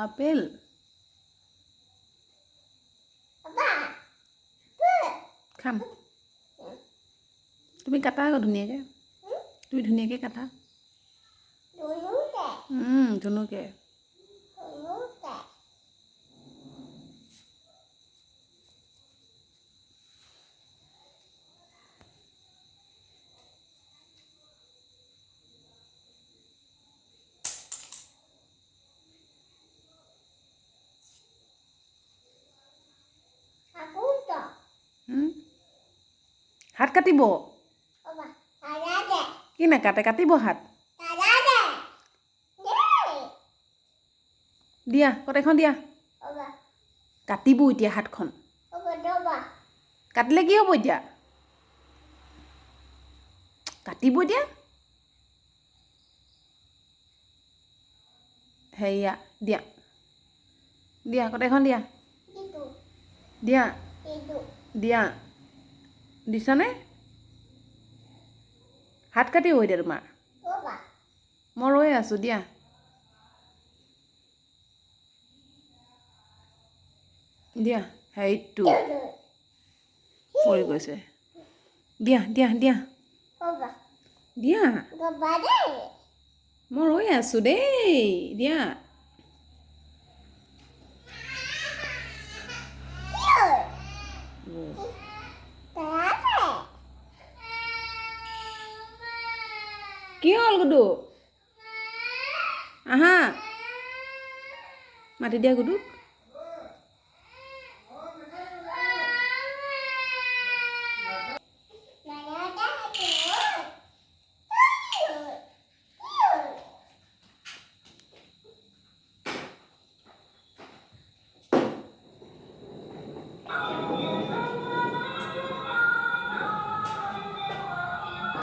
apple খাম তুমি কাটা আকৌ ধুনীয়াকৈ তুমি ধুনীয়াকৈ কাটা ধুনুকে হাত কাটিব কি নাকাটে কাটিব হাত দিয়া কটাইখন দিয়া কাটিব এতিয়া হাতখন কাটিলে কি হ'ব এতিয়া কাটিব এতিয়া হেৰিয়া দিয়া দিয়া কটাইখন দিয়া দিয়া দিয়া দিছানে হাত কাটিব এতিয়া তোমাৰ মই ৰৈ আছোঁ দিয়া দিয়া হেৰিটো পৰি গৈছে দিয়া দিয়া দিয়া দিয়া মই ৰৈ আছোঁ দেই দিয়া কি হ'ল গুডু আহা মাতি দিয়া গুডুক